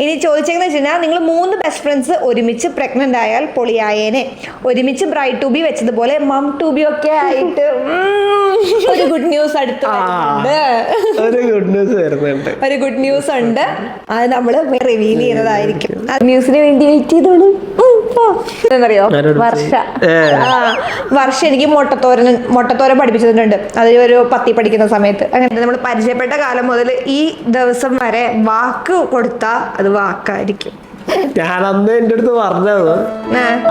ഇനി ചോദിച്ചെന്ന് വെച്ചാൽ നിങ്ങൾ 3 ബെസ്റ്റ് ഫ്രണ്ട്സ് ഒരുമിച്ച് പ്രഗ്നന്റ് ആയാൽ പൊളിയായേനെ. ഒരുമിച്ച് ബ്രൈഡ് ടു ബി വെച്ചതുപോലെ മം ടു ബി ഒക്കെ ആയിട്ട് ഒരു ഗുഡ് ന്യൂസ് അടുത്ത് ഒരു ഗുഡ് ന്യൂസ് ഉണ്ട്. അത് നമ്മള് റിവീൽ ചെയ്യുന്നതായിരിക്കും. ന്യൂസിന് വേണ്ടി വെയിറ്റ് ചെയ്തോളൂ. എന്നറിയോ, വർഷ എനിക്ക് മുട്ടത്തോരൻ പഠിപ്പിച്ചിട്ടുണ്ട്. അതിലൊരു 10 പഠിക്കുന്ന സമയത്ത്. അങ്ങനെ നമ്മൾ പരിചയപ്പെട്ട കാലം മുതൽ ഈ ദിവസം വരെ വാക്ക് കൊടുത്താ അത് വാക്കായിരിക്കും. ഞാൻ അന്ന് എന്റെ അടുത്ത് പറഞ്ഞത്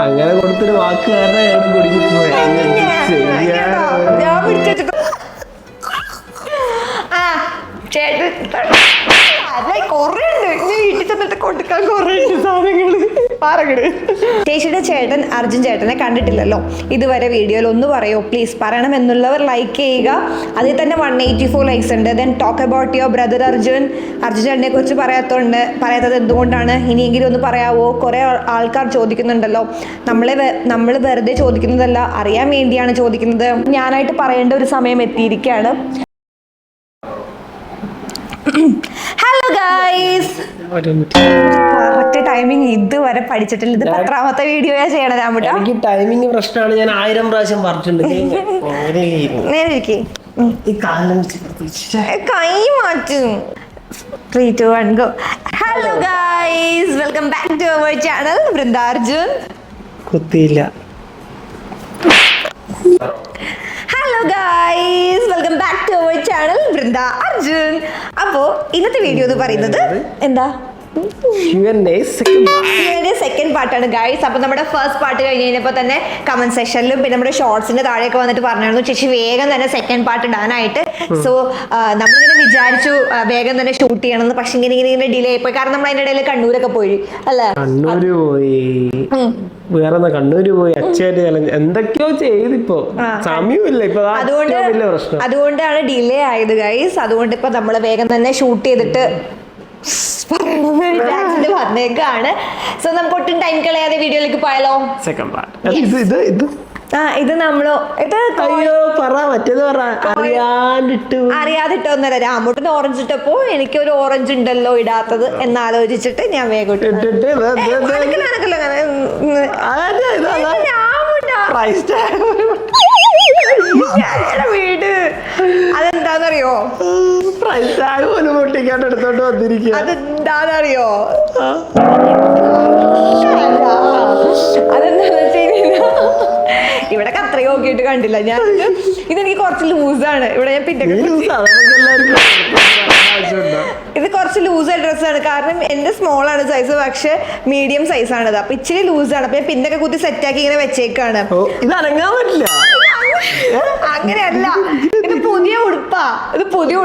അങ്ങനെ കൊടുത്തൊരു വാക്ക് കാരണം ഞാൻ പിടിച്ചിട്ട് ചേച്ചിയുടെ ചേട്ടൻ അർജുൻ ചേട്ടനെ കണ്ടിട്ടില്ലല്ലോ ഇതുവരെ. വീഡിയോയിൽ ഒന്ന് പറയോ പ്ലീസ്? പറയണം എന്നുള്ളവർ ലൈക്ക് ചെയ്യുക. അതിൽ തന്നെ 184 ലൈക്സ് ഉണ്ട്. Then talk about your brother Arjun ചേട്ടനെ കുറിച്ച് പറയാത്തത് എന്തുകൊണ്ടാണ്? ഇനിയെങ്കിലും ഒന്ന് പറയാവോ? കുറെ ആൾക്കാർ ചോദിക്കുന്നുണ്ടല്ലോ. നമ്മൾ വെറുതെ ചോദിക്കുന്നതല്ല, അറിയാൻ വേണ്ടിയാണ് ചോദിക്കുന്നത്. ഞാനായിട്ട് പറയേണ്ട ഒരു സമയം എത്തിയിരിക്കുകയാണ്. ഹലോ ഗൈസ്, കറക്റ്റ് ടൈമിങ് ഇതുവരെ പഠിച്ചിട്ടില്ല. ഇത് 10ാമത്തെ വീഡിയോ ചെയ്യണം. രാമുട്ട എനിക്ക് ടൈമിംഗ് പ്രശ്നമാണ്. ഞാൻ 1000 പ്രാവശ്യം പറഞ്ഞിട്ടുണ്ട്. കൈ മാറ്റും. 3, 2, 1 go. Hello guys, welcome back to our channel Vrinda Arjun. കുത്തിയില്ല. Hello guys, welcome back to our channel Vrinda Arjun. അപ്പോ ഇന്നത്തെ വീഡിയോ എന്ന് പറയുന്നത് എന്താ? സെക്കൻഡ് പാർട്ടാണ് ഗൈസ്. അപ്പൊ നമ്മുടെ ഫസ്റ്റ് പാർട്ട് കഴിഞ്ഞ് കഴിഞ്ഞപ്പോൾ തന്നെ കമന്റ് സെക്ഷനിലും പിന്നെ നമ്മുടെ ഷോർട്സിന്റെ താഴെയൊക്കെ വന്നിട്ട് പറഞ്ഞായിരുന്നു ചേച്ചി വേഗം തന്നെ സെക്കൻഡ് പാർട്ട് ഇടാനായിട്ട്. സോ നമ്മളിങ്ങനെ വിചാരിച്ചു വേഗം തന്നെ ഷൂട്ട് ചെയ്യണമെന്ന്. പക്ഷെ ഇങ്ങനെ ഡിലേ ആയിപ്പോയി. കാരണം നമ്മൾ അതിന്റെ ഇടയിൽ കണ്ണൂരൊക്കെ പോയി അല്ലേ? കണ്ണൂര് പോയി എന്തൊക്കെയോ ചെയ്തിപ്പോ സമയമില്ല. ഇപ്പൊ അതുകൊണ്ടാണ് ഡിലേ ആയത് ഗൈസ്. അതുകൊണ്ട് ഇപ്പൊ നമ്മള് വേഗം തന്നെ ഷൂട്ട് ചെയ്തിട്ട് പറഞ്ഞേക്കാണ്. സോ നമുക്ക് ഒട്ടും ടൈം കളയാതെ വീഡിയോയിലേക്ക് പോയാലോ? Second part. ഇത് നമ്മളോ അറിയാതിട്ടൊന്നല്ല. രാമൂട്ടിന് ഓറഞ്ച് ഇട്ടപ്പോ എനിക്കൊരു ഓറഞ്ച് ഉണ്ടല്ലോ ഇടാത്തത് എന്നാലോചിച്ചിട്ട് ഞാൻ വേഗം വീട് അതെന്താന്നറിയോ? എടുത്തോണ്ട് വന്നിരിക്കുക. അതെന്താന്നറിയോ? അതെന്താന്ന് വെച്ച് കഴിഞ്ഞാൽ ഇവിടെ കത്രയും നോക്കിയിട്ട് കണ്ടില്ല ഞാൻ. ഇതെനിക്ക് കുറച്ച് ലൂസാണ്. ഇവിടെ ഞാൻ പിന്നെ ഇത് കുറച്ച് ലൂസ് ഡ്രസ്സാണ്. കാരണം എന്റെ സ്മോൾ ആണ് സൈസ്, പക്ഷെ മീഡിയം സൈസ് ആണത്. അപ്പൊ ഇച്ചിരി ലൂസാണ്. അപ്പൊ ഞാൻ പിന്നൊക്കെ കുത്തി സെറ്റാക്കി ഇങ്ങനെ വെച്ചേക്കാണ്. ഇത് അനങ്ങാൻ പറ്റില്ല. അങ്ങനെയല്ല, ഇത് പുതിയ ഉടുപ്പാണ്. പുതിയ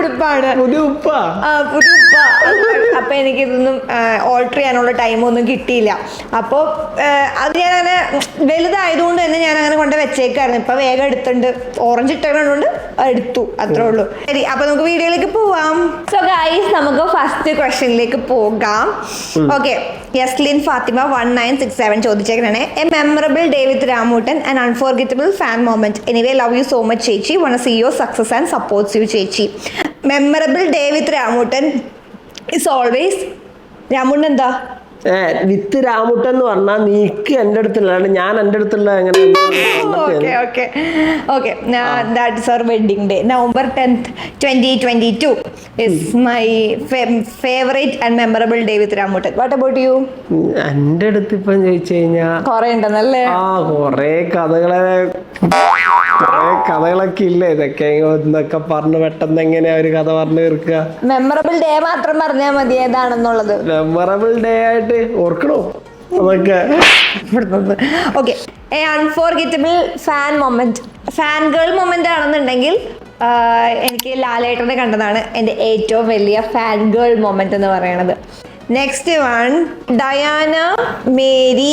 ഉപ്പ. അപ്പൊ എനിക്കിതൊന്നും ഓൾട്ടർ ചെയ്യാനുള്ള ടൈമൊന്നും കിട്ടിയില്ല. അപ്പോൾ അത് ഞാൻ അങ്ങനെ വലുതായതുകൊണ്ട് തന്നെ ഞാൻ അങ്ങനെ കൊണ്ട് വെച്ചേക്കായിരുന്നു. ഇപ്പൊ വേഗം എടുത്തിട്ടുണ്ട്. ഓറഞ്ച് ഇട്ടുകൊണ്ട് എടുത്തു, അത്രേ ഉള്ളൂ. ശരി, അപ്പൊ നമുക്ക് വീഡിയോയിലേക്ക് പോവാം. സോ ഗൈസ്, നമുക്ക് ഫസ്റ്റ് ക്വസ്റ്റ്യനിലേക്ക് പോകാം. ഓക്കെ, യസ്ലിൻ ഫാത്തിമ 1967 ചോദിച്ചേക്കാണ്. A memorable day with Ramoottan and unforgettable fan moment. Anyway love you so much chechi. One see your success and supports you chechi. Memorable day with Ramoottan is always. Ramoottan എന്താ വിത്ത് രാമുട്ടൻ എന്ന് പറഞ്ഞാൽ നീക്ക് എന്റെ അടുത്തുള്ള ഞാൻ എന്റെ അടുത്തുള്ള എങ്ങനെ wedding day November 10th 2022 is my favorite and memorable day with രാമുട്ടൻ. What about you? എന്റെ അടുത്ത് ഇപ്പം ചോദിച്ചു കഴിഞ്ഞാ കൊറേ ഉണ്ടെന്നല്ലേ? കൊറേ കഥകളൊക്കെ ഇല്ലേ? ഇതൊക്കെ എന്നൊക്കെ പറഞ്ഞ് പെട്ടെന്ന് എങ്ങനെയാ ഒരു കഥ പറഞ്ഞു തീർക്കുക? മെമ്മറബിൾ ഡേ മാത്രം പറഞ്ഞാൽ മതി ഏതാണെന്നുള്ളത്. മെമ്മറബിൾ ഡേ ആയിട്ട് ഓർക്കണോ അതൊക്കെ? Okay, unforgettable fan moment, fan girl moment ആണെന്നുണ്ടെങ്കിൽ എനിക്ക് ലാലേട്ടനെ കണ്ടതാണ് എൻ്റെ ഏറ്റവും വലിയ ഫാൻ ഗേൾ മൊമെന്റ് എന്ന് പറയുന്നത്. നെക്സ്റ്റ് വൺ ഡയാന മേരി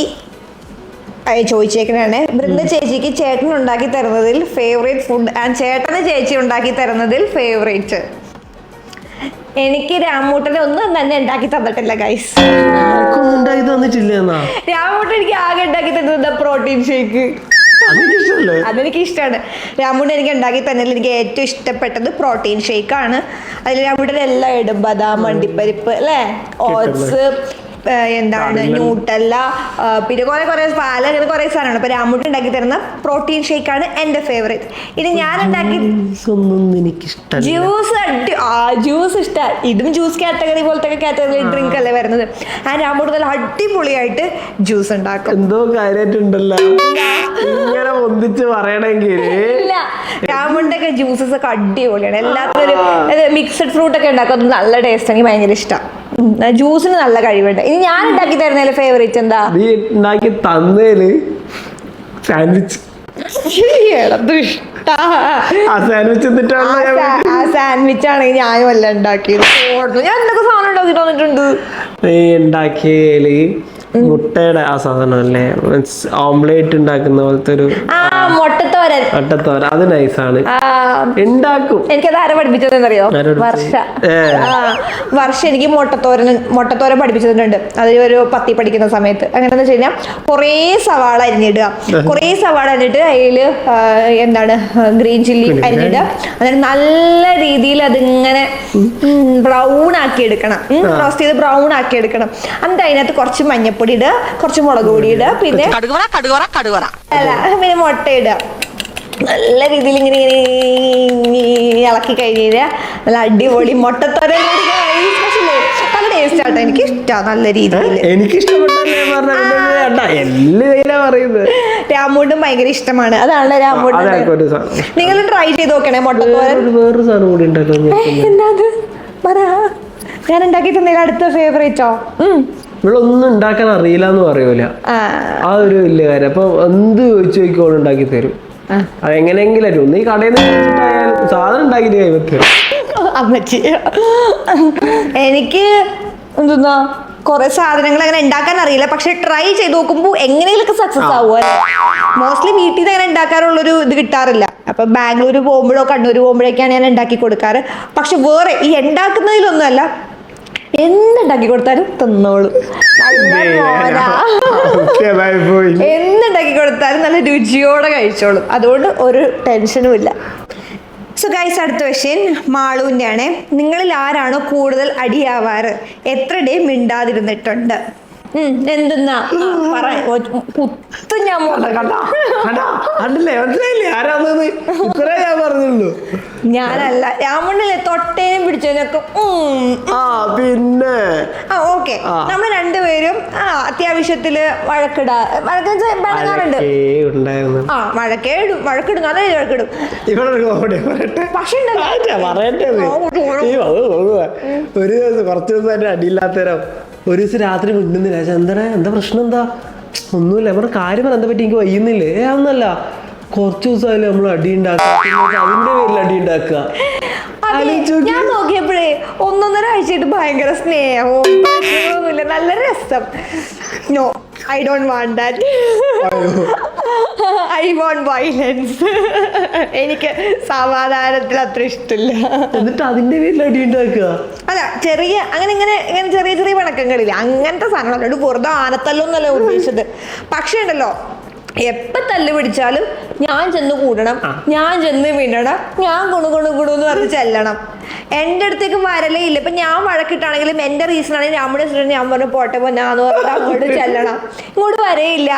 ചോദിച്ചേക്കണേ. വൃന്ദ ചേച്ചിക്ക് ചേട്ടൻ ഉണ്ടാക്കി തരുന്നതിൽ ഫേവറേറ്റ് ഫുഡ് ആൻഡ് ചേട്ടന് ചേച്ചി ഉണ്ടാക്കി തരുന്നതിൽ ഫേവറേറ്റ്. എനിക്ക് രാമൂട്ടനെ ഒന്നും തന്നെ ഉണ്ടാക്കി തന്നിട്ടില്ല ഗൈസ്. രാമൂട്ടൻ എനിക്ക് ആകെ ഉണ്ടാക്കി തന്നത് പ്രോട്ടീൻ ഷേക്ക്. അതെനിക്ക് ഇഷ്ടമാണ്. രാമുണ്ട് എനിക്ക് ഉണ്ടാക്കി തന്നതിൽ എനിക്ക് ഏറ്റവും ഇഷ്ടപ്പെട്ടത് പ്രോട്ടീൻ ഷേക്ക് ആണ്. അതിൽ രാമുടെ എല്ലാം ഇടും, ബദാം, അണ്ടിപ്പരിപ്പ് അല്ലേ, ഓട്സ്, എന്താണ് ന്യൂട്ടല്ല, പിന്നെ കുറെ പാല, അങ്ങനെ കുറെ സാധനമാണ്. അപ്പൊ രാമുട്ടി ഉണ്ടാക്കി തരുന്ന പ്രോട്ടീൻ ഷേക്ക് ആണ് എന്റെ ഫേവറേറ്റ്. ഇനി ഞാൻ ഉണ്ടാക്കി ജ്യൂസ് ഇഷ്ടമാണ്. ഇതും ജ്യൂസ് കാറ്റഗറി പോലത്തെ കാറ്റഗറി ഡ്രിങ്ക് അല്ലേ വരുന്നത്. ആ രാമുട്ടി നല്ല അടിപൊളിയായിട്ട് ജ്യൂസ് ഉണ്ടാക്കും. എന്തോ കാര്യമായിട്ടുണ്ടല്ലോ ഇങ്ങനെ ഒന്നിച്ച് പറയണമെങ്കിൽ. രാമുണ്ടൊക്കെ ജ്യൂസസ് ഒക്കെ അടിപൊളിയാണ്. എല്ലാത്തിനും മിക്സഡ് ഫ്രൂട്ട് ഒക്കെ ഉണ്ടാക്കും, നല്ല ടേസ്റ്റ്. എനിക്ക് ഭയങ്കര ഇഷ്ടമാണ്. ജ്യൂസിന് നല്ല കഴിവുണ്ട്. ഇനി ഞാൻ ഉണ്ടാക്കി തരുന്നതിൽ ഫേവറേറ്റ് എന്താ? നീ ഉണ്ടാക്കി തന്നേല് സാൻഡ്വിച്ച്. സാൻഡ്വിച്ച് ആണെങ്കിൽ ഞാനും അല്ല ഉണ്ടാക്കിയത്. ഞാൻ എന്തൊക്കെ സാധനം ഉണ്ടാക്കി തന്നിട്ടുണ്ട്. നീ ഉണ്ടാക്കിയതില് മുട്ടയുടെ ആ സാധനം അല്ലേ, ഓംലേറ്റ് ഉണ്ടാക്കുന്ന പോലത്തെ ഒരു മുട്ടത്തോരൻ, അത് നൈസാണ്, ഉണ്ടാക്കും. എനിക്കത് ആരെ പഠിപ്പിച്ചതെന്നറിയോ? വർഷ എനിക്ക് മുട്ടത്തോരൻ പഠിപ്പിച്ചിട്ടുണ്ട്. അതിൽ ഒരു 10 പഠിക്കുന്ന സമയത്ത്. അങ്ങനെയെന്ന് വെച്ച് കഴിഞ്ഞാൽ കുറേ സവാള അരിഞ്ഞിടുക, കുറേ സവാള അരിഞ്ഞിട്ട് അതിൽ എന്താണ് ഗ്രീൻ ചില്ലി അരിഞ്ഞിടുക. എന്നിട്ട് നല്ല രീതിയിൽ അതിങ്ങനെ ബ്രൗൺ ആക്കി എടുക്കണം, റോസ്റ്റ് ചെയ്ത് ബ്രൗൺ ആക്കി എടുക്കണം. എന്നിട്ട് അതിനകത്ത് കുറച്ച് മഞ്ഞപ്പൊടി ഇടുക, കുറച്ച് മുളക് പൊടി ഇടുക, പിന്നെ പിന്നെ മുട്ട ഇടുക. നല്ല രീതിയിൽ ഇങ്ങനെ ഇളക്കി കഴിഞ്ഞാൽ നല്ല അടിപൊളി മുട്ടത്തോരൻ. നല്ല ടേസ്റ്റ് ആട്ടോ, എനിക്ക് ഇഷ്ടമാണ്. നല്ല രീതിയിൽ രാമൂട്ടും ഭയങ്കര ഇഷ്ടമാണ്. അതാണ് രാമൂട്ട്. നിങ്ങൾ ട്രൈ ചെയ്ത് നോക്കണേ മുട്ടത്തോരൻ. എന്താ പറ, ഞാൻ ഉണ്ടാക്കി തന്നതിൽ അടുത്ത ഫേവറേറ്റോ? ഇവിടെ ഒന്നും ഉണ്ടാക്കാൻ അറിയില്ല എന്ന് പറയൂല, ആ ഒരു വലിയ കാര്യം. അപ്പൊ എന്ത് ചോദിച്ചു നോക്കിക്കോളും ഉണ്ടാക്കി തരും. അതെങ്ങനെയെങ്കിലും ഒന്ന് ഈ കടയിൽ നിന്ന് സാധനം ഉണ്ടാക്കിട്ട് കൈവക്കും അമ്മച്ചി. എനിക്ക് എന്തുന്നാ കുറെ സാധനങ്ങൾ അങ്ങനെ ഉണ്ടാക്കാൻ അറിയില്ല, പക്ഷെ ട്രൈ ചെയ്ത് നോക്കുമ്പോൾ എങ്ങനെയൊക്കെ സക്സസ് ആവുക. മോസ്റ്റ്ലി വീട്ടിൽ നിന്ന് അങ്ങനെ ഉണ്ടാക്കാറുള്ളൊരു ഇത് കിട്ടാറില്ല. അപ്പൊ ബാംഗ്ലൂർ പോകുമ്പോഴോ കണ്ണൂർ പോകുമ്പോഴേക്കാണ് ഞാൻ ഉണ്ടാക്കി കൊടുക്കാറ്. പക്ഷെ വേറെ ഈ ഉണ്ടാക്കുന്നതിലൊന്നുമല്ല, എന്തുണ്ടാക്കി കൊടുത്താലും തിന്നോളും. എന്തുണ്ടാക്കി കൊടുത്താലും നല്ല രുചിയോടെ കഴിച്ചോളും. അതുകൊണ്ട് ഒരു ടെൻഷനും ഇല്ല. സോ ഗൈസ്, അടുത്ത ക്വസ്റ്റ്യൻ മാളുവിൻ്റെ ആണ്. നിങ്ങളിൽ ആരാണോ കൂടുതൽ അടിയാവാറ്? എത്ര ഡേ മിണ്ടാതിരുന്നിട്ടുണ്ട്? എന്തെന്നാ ഞാൻ ഞാനല്ല, രാമണ്ണല്ലേ തൊട്ടേനും പിടിച്ചതിനൊക്കെ. പിന്നെ ഓക്കെ, നമ്മൾ രണ്ടുപേരും അത്യാവശ്യത്തില് വഴക്കിടാറുണ്ട്. വഴക്കിടും, നല്ല വഴക്കിടും. പക്ഷെ ഒരു ദിവസം കുറച്ചു ദിവസം അടിയില്ലാത്തരം ഒരു ദിവസം രാത്രി മിണ്ടുന്നില്ല. എന്താ പ്രശ്നം, എന്താ? ഒന്നുമില്ല, നമ്മുടെ കാര്യം എന്താ പറ്റി എനിക്ക് വയ്യുന്നില്ലേ? ഒന്നല്ല, കുറച്ചു ദിവസമായാലും നമ്മൾ അടി ഉണ്ടാക്കുക, അതിന്റെ പേരിൽ അടി ഉണ്ടാക്കുക. ഞാൻ നോക്കിയപ്പോഴേ 1.5 ആഴ്ചയായിട്ട് ഭയങ്കര സ്നേഹവും നല്ല രസം. No, I don't want that. I want violence. എനിക്ക് സമാധാനത്തിൽ അത്ര ഇഷ്ടമില്ല. എന്നിട്ട് അതിന്റെ പേരിൽ അടി ഉണ്ടാക്കുക. അല്ല, ചെറിയ ഇങ്ങനെ ചെറിയ പിണക്കങ്ങളില്ല, അങ്ങനത്തെ സാധനങ്ങളല്ല. വെറുതെ ആനത്തല്ലൊന്നല്ല ഉദ്ദേശിച്ചത്. പക്ഷേ ഉണ്ടല്ലോ, എപ്പോൾ തല്ല് പിടിച്ചാലും ഞാൻ ചെന്ന് കൂടണം, ഞാൻ ചെന്ന് വീണണം, ഞാൻ ഗുണു പറഞ്ഞ് ചെല്ലണം. എൻ്റെ അടുത്തേക്ക് വരലേ ഇല്ല. ഇപ്പം ഞാൻ വഴക്കിട്ടാണെങ്കിലും എൻ്റെ റീസൺ ആണെങ്കിൽ നമ്മുടെ ഞാൻ പറഞ്ഞു പോട്ടെ ഞാന്ന് പറഞ്ഞിട്ട് അങ്ങോട്ട് ചെല്ലണം. ഇങ്ങോട്ട് വരേയില്ല.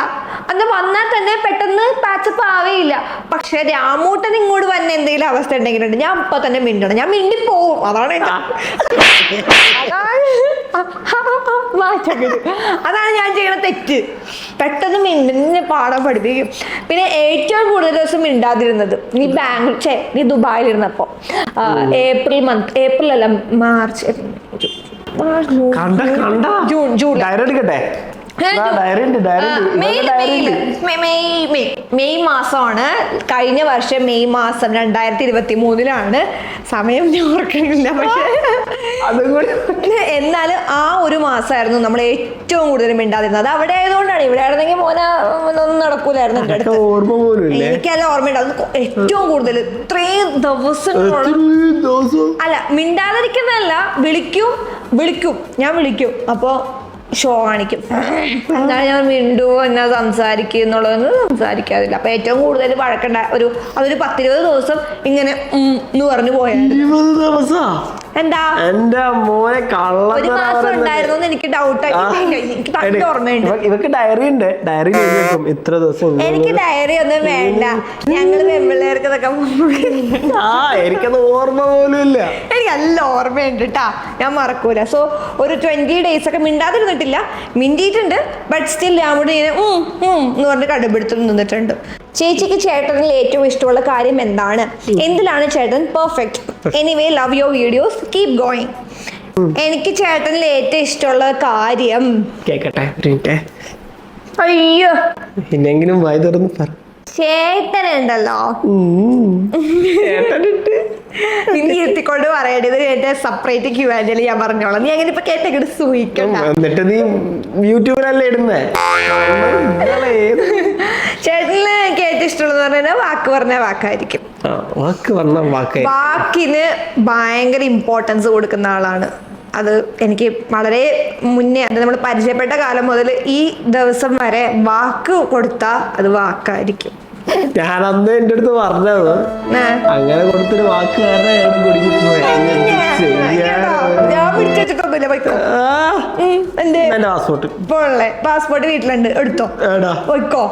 അന്ന് വന്നാൽ തന്നെ പെട്ടെന്ന് പാച്ചപ്പ് ആവേയില്ല. പക്ഷെ രാമൂട്ടൻ ഇങ്ങോട്ട് വന്ന എന്തെങ്കിലും അവസ്ഥ ഉണ്ടെങ്കിലുണ്ട്, ഞാൻ ഇപ്പം തന്നെ മിണ്ടണം, ഞാൻ മിണ്ടിപ്പോവും. അതാണ് ഞാൻ ചെയ്യണ തെറ്റ്. പെട്ടെന്ന് മിണ്ടിനെ പാടാൻ പഠിപ്പിക്കും. പിന്നെ ഏറ്റവും കൂടുതൽ ദിവസം മിണ്ടാതിരുന്നത് നീ ദുബായിലിരുന്നപ്പോ ഏപ്രിൽ അല്ല, മാർച്ച്, ജൂൺ മെയ് മാസമാണ്. കഴിഞ്ഞ വർഷം മെയ് മാസം 2023 സമയം ഞാൻ ഓർക്കണില്ല. പക്ഷെ എന്നാലും ആ ഒരു മാസമായിരുന്നു നമ്മൾ ഏറ്റവും കൂടുതൽ മിണ്ടാതിരുന്നത്. അത് അവിടെ ആയതുകൊണ്ടാണ്. ഇവിടെ ആയിരുന്നെങ്കിൽ ഒന്നും നടക്കൂലായിരുന്നു. എൻ്റെ അടുത്ത് എനിക്കെല്ലാം ഓർമ്മയുണ്ടാവും. ഏറ്റവും കൂടുതൽ ഇത്രയും ദിവസങ്ങളോളം അല്ല മിണ്ടാതിരിക്കുന്നതല്ല, വിളിക്കും, ഞാൻ വിളിക്കും. അപ്പോൾ ഷോ കാണിക്കും. എന്നാൽ ഞാൻ മിണ്ടുവോ എന്നാ സംസാരിക്കും എന്നുള്ളതൊന്നും സംസാരിക്കാറില്ല. അപ്പൊ ഏറ്റവും കൂടുതൽ വഴക്കണ്ട അതൊരു 10-20 ദിവസം ഇങ്ങനെ എന്ന് പറഞ്ഞു പോയാൽ. 20 ദിവസാ? എന്താ എന്റെ മോനെ കള്ള. ഒരു മാസം ഉണ്ടായിരുന്നു എനിക്ക് ഡൗട്ട് എനിക്ക് ഓർമ്മയുണ്ട്. ഇവക്ക് ഡയറി ഉണ്ട്, ഡയറി ഇത്ര ദിവസം. എനിക്ക് ഡയറി ഒന്നും വേണ്ട, ഞങ്ങള് പെമ്പിള്ളേർക്ക് ഇതൊക്കെ എനിക്കത് ഓർമ്മ പോലും ഇല്ല. എനിക്ക് നല്ല ഓർമ്മയുണ്ട് കേട്ടാ, ഞാൻ മറക്കൂല. സോ ഒരു 20 days ഒക്കെ മിണ്ടാതിരുന്നിട്ടില്ല, മിണ്ടിയിട്ടുണ്ട്. ബട്ട് സ്റ്റിൽ ഞാൻ കൂടെ ഇങ്ങനെ എന്ന് പറഞ്ഞ് കടുപിടുത്തം നിന്നിട്ടുണ്ട്. ചേച്ചിക്ക് ചേട്ടനിൽ ഏറ്റവും ഇഷ്ടമുള്ള കാര്യം എന്താണ്? എന്തിലാണ് ചേട്ടൻ perfect? Anyway love your videos, keep going. എനിക്ക് ചേട്ടനിൽ ഏറ്റവും ഇഷ്ടമുള്ള കാര്യം കേക്കട്ടെ. അയ്യോ പിന്നെങ്കിലും വായി തുറന്ന് പറ. ചേട്ടനുണ്ടല്ലോ, ഇനി എത്തിക്കൊണ്ട് പറയേണ്ടത് എന്റെ സെപ്പറേറ്റ് ക്യൂആൻഡിൽ ഞാൻ പറഞ്ഞോളാം. നീ അങ്ങനെ ഇപ്പൊ കേട്ടെങ്കിലും സൂഹിക്കണ്ട. എന്നിട്ട് നീ യൂട്യൂബിലല്ലേ ഇടുന്നേ? ചേട്ടന് എനിക്ക് ഏറ്റവും ഇഷ്ടമുള്ളത് പറഞ്ഞാൽ വാക്ക് പറഞ്ഞ വാക്കായിരിക്കും. വാക്കിന് ഭയങ്കര ഇമ്പോർട്ടൻസ് കൊടുക്കുന്ന ആളാണ്. അത് എനിക്ക് വളരെ മുന്നേ, അത് നമ്മൾ പരിചയപ്പെട്ട കാലം മുതൽ ഈ ദിവസം വരെ വാക്ക് കൊടുത്താ അത് വാക്കായിരിക്കും. ഞാൻ അന്ന് എന്റെ അടുത്ത് പറഞ്ഞത് അങ്ങനെ കൊടുത്തൊരു വാക്ക് പാസ്പോർട്ട് വീട്ടിലുണ്ട്, എടുത്തോ പോയിക്കോ.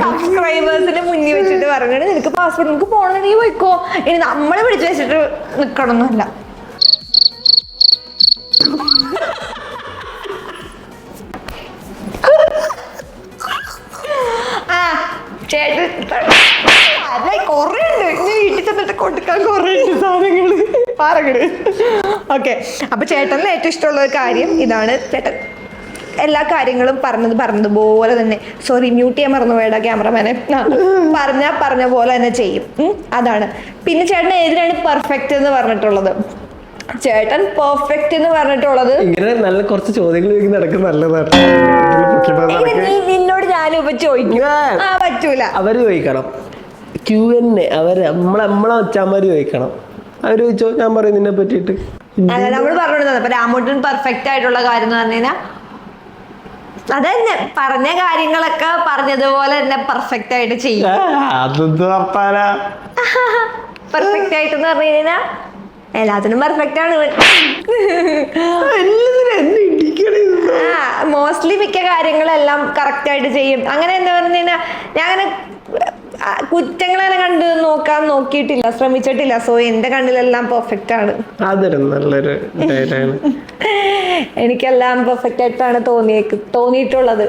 സബ്സ്ക്രൈബേഴ്സിന്റെ മുന്നിൽ വെച്ചിട്ട് പറഞ്ഞിട്ട് നിനക്ക് പാസ്പോർട്ട് നിനക്ക് പോകണം, നീ പോയിക്കോ. ഇനി നമ്മളെ പിടിച്ചു വെച്ചിട്ട് നിക്കണമെന്നല്ല. ചേട്ടൻ കൊറേ ഉണ്ട്, ഇനി വീട്ടിൽ ചെന്നിട്ട് കൊടുക്കാൻ കൊറേ ഉണ്ട് സാധനങ്ങള് പാറകള്. ഓക്കെ, അപ്പൊ ചേട്ടനിൽ ഏറ്റവും ഇഷ്ടമുള്ള ഒരു കാര്യം ഇതാണ്. ചേട്ടൻ എല്ലാ കാര്യങ്ങളും പറഞ്ഞതുപോലെ തന്നെ, സോറി മ്യൂട്ട് ചെയ്യാൻ മറന്നുപോയടാ ക്യാമറമാനെ, പറഞ്ഞ പോലെ തന്നെ ചെയ്യും. അതാണ്. പിന്നെ ചേട്ടൻ ഏതിനാണ് പെർഫെക്റ്റ് എന്ന് പറഞ്ഞിട്ടുള്ളത്? ചേട്ടൻ പെർഫെക്റ്റ് എന്ന് പറഞ്ഞിട്ടുള്ളത് ഇങ്ങനെ നല്ല കുറച്ച് ചോദ്യങ്ങൾ നടക്കുന്ന നല്ലതാണ്. നിന്നോട് ഞാനും ഇപ്പൊ ചോദിക്കും, പറ്റൂല. അവര് ചോദിക്കണം Q&A, അവര് നമ്മളെ അച്ഛന്മാര് ചോദിക്കണം. അവര് ചോദിച്ചോ, ഞാൻ പറയും നിന്നെ പറ്റിയിട്ട്. അല്ല, നമ്മൾ പറഞ്ഞോണ്ട് ഇപ്പൊ രാമൂട്ടൻ പെർഫെക്റ്റ് ആയിട്ടുള്ള കാര്യം എന്ന് പറഞ്ഞു കഴിഞ്ഞാൽ അതന്നെ, പറഞ്ഞ കാര്യങ്ങളൊക്കെ പറഞ്ഞതുപോലെ തന്നെ പെർഫെക്റ്റ് ആയിട്ട് ചെയ്യും. പെർഫെക്റ്റ് ആയിട്ടെന്ന് പറഞ്ഞു കഴിഞ്ഞാൽ എല്ലാത്തിനും പെർഫെക്റ്റ് ആണ്. മോസ്റ്റ്ലി മിക്ക കാര്യങ്ങളെല്ലാം കറക്റ്റ് ആയിട്ട് ചെയ്യും. അങ്ങനെ എന്താ പറഞ്ഞു കഴിഞ്ഞാൽ ഞാൻ അങ്ങനെ കുറ്റങ്ങളെ കണ്ട് നോക്കിയിട്ടില്ല, ശ്രമിച്ചിട്ടില്ല. സോ എന്റെ കണ്ണിലെല്ലാം പെർഫെക്റ്റ് ആണ്. അതൊരു നല്ലൊരു എനിക്കെല്ലാം പെർഫെക്റ്റ് ആയിട്ടാണ് തോന്നിയിട്ടുള്ളത്.